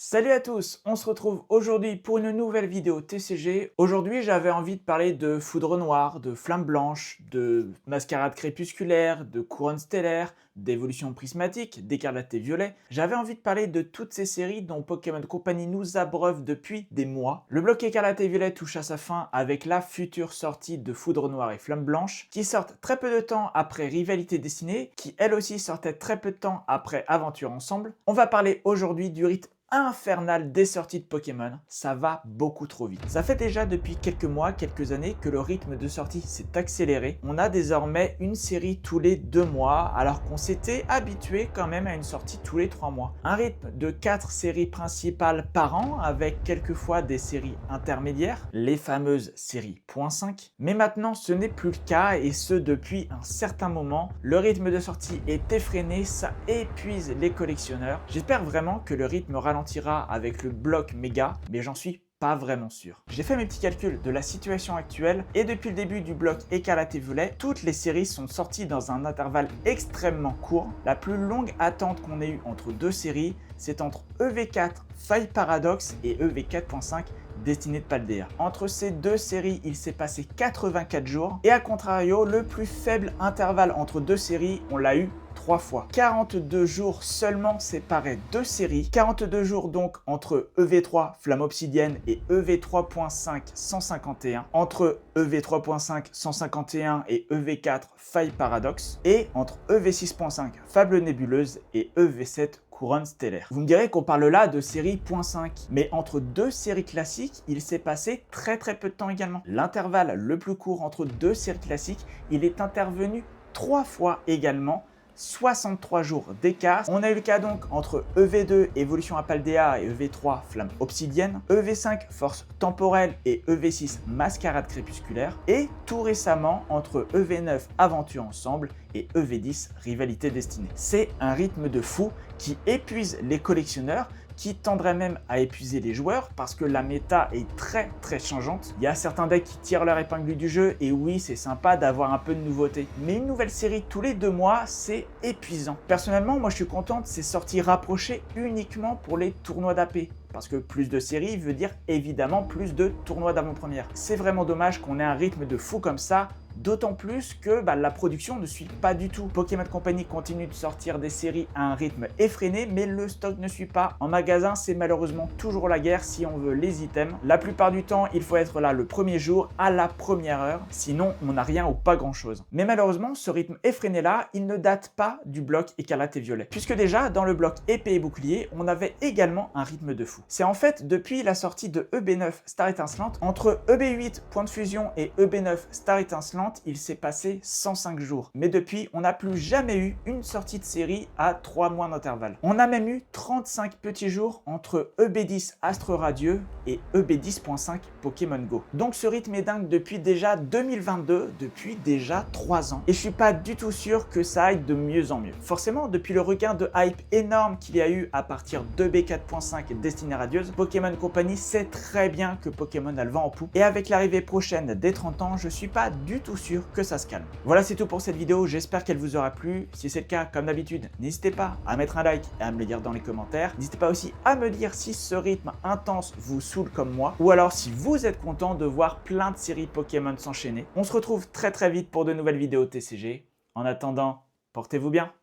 Salut à tous, on se retrouve aujourd'hui pour une nouvelle vidéo TCG. Aujourd'hui j'avais envie de parler de Foudre Noire, de Flamme Blanche, de Mascarade Crépusculaire, de Couronne Stellaire, d'Évolution Prismatique, d'Écarlate et Violet. J'avais envie de parler de toutes ces séries dont Pokémon Company nous abreuve depuis des mois. Le bloc Écarlate et Violet touche à sa fin avec la future sortie de Foudre Noire et Flamme Blanche, qui sortent très peu de temps après Rivalité Destinée, qui elle aussi sortait très peu de temps après Aventure Ensemble. On va parler aujourd'hui du rythme infernal des sorties de Pokémon, ça va beaucoup trop vite. Ça fait déjà depuis quelques mois, quelques années que le rythme de sortie s'est accéléré. On a désormais une série tous les 2 mois, alors qu'on s'était habitué quand même à une sortie tous les 3 mois. Un rythme de 4 séries principales par an, avec quelquefois des séries intermédiaires, les fameuses séries .5. Mais maintenant, ce n'est plus le cas, et ce depuis un certain moment. Le rythme de sortie est effréné, ça épuise les collectionneurs. J'espère vraiment que le rythme ralentira avec le bloc méga, mais j'en suis pas vraiment sûr. J'ai fait mes petits calculs de la situation actuelle et depuis le début du bloc Écarlate et Violet, toutes les séries sont sorties dans un intervalle extrêmement court. La plus longue attente qu'on ait eue entre deux séries, c'est entre EV4 Faille Paradoxe et EV4.5 Destinée de Paldea. Entre ces deux séries, il s'est passé 84 jours et à contrario, le plus faible intervalle entre deux séries, on l'a eu 3 fois. 42 jours seulement séparaient deux séries. 42 jours donc entre EV3 Flamme Obsidienne et EV3.5 151. Entre EV3.5 151 et EV4 Faille Paradoxe. Et entre EV6.5 Fable Nébuleuse et EV7 Couronne Stellaire. Vous me direz qu'on parle là de série .5, mais entre deux séries classiques, il s'est passé très peu de temps également. L'intervalle le plus court entre deux séries classiques, il est intervenu 3 fois également, 63 jours d'écart. On a eu le cas donc entre EV2 Évolution à Paldea et EV3 Flamme Obsidienne, EV5 Force Temporelle et EV6 Mascarade Crépusculaire, et tout récemment entre EV9 Aventure Ensemble et EV10 Rivalité Destinée. C'est un rythme de fou qui épuise les collectionneurs, qui tendrait même à épuiser les joueurs parce que la méta est très changeante. Il y a certains decks qui tirent leur épingle du jeu et oui, c'est sympa d'avoir un peu de nouveauté. Mais une nouvelle série tous les 2 mois, c'est épuisant. Personnellement, moi je suis content de ces sorties rapprochées uniquement pour les tournois d'AP. Parce que plus de séries veut dire évidemment plus de tournois d'avant-première. C'est vraiment dommage qu'on ait un rythme de fou comme ça, d'autant plus que la production ne suit pas du tout. Pokémon Company continue de sortir des séries à un rythme effréné, mais le stock ne suit pas. En magasin, c'est malheureusement toujours la guerre si on veut les items. La plupart du temps, il faut être là le premier jour, à la première heure, sinon on n'a rien ou pas grand chose. Mais malheureusement, ce rythme effréné là, il ne date pas du bloc Écarlate et Violet. Puisque déjà, dans le bloc épée et bouclier, on avait également un rythme de fou. C'est en fait depuis la sortie de EB9 Star Étincelante, entre EB8 Point de Fusion et EB9 Star Étincelante, il s'est passé 105 jours. Mais depuis, on n'a plus jamais eu une sortie de série à 3 mois d'intervalle. On a même eu 35 petits jours entre EB10 Astre Radieux et EB10.5 Pokémon Go. Donc ce rythme est dingue depuis déjà 2022, depuis déjà 3 ans. Et je suis pas du tout sûr que ça aille de mieux en mieux. Forcément, depuis le regain de hype énorme qu'il y a eu à partir d'EB4.5 Destinée Radieuse, Pokémon Company sait très bien que Pokémon a le vent en poupe. Et avec l'arrivée prochaine des 30 ans, je suis pas du tout sûr que ça se calme. Voilà, c'est tout pour cette vidéo, j'espère qu'elle vous aura plu. Si c'est le cas, comme d'habitude, n'hésitez pas à mettre un like et à me le dire dans les commentaires. N'hésitez pas aussi à me dire si ce rythme intense vous saoule comme moi, ou alors si vous êtes content de voir plein de séries Pokémon s'enchaîner. On se retrouve très vite pour de nouvelles vidéos TCG. En attendant, portez-vous bien.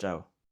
Ciao.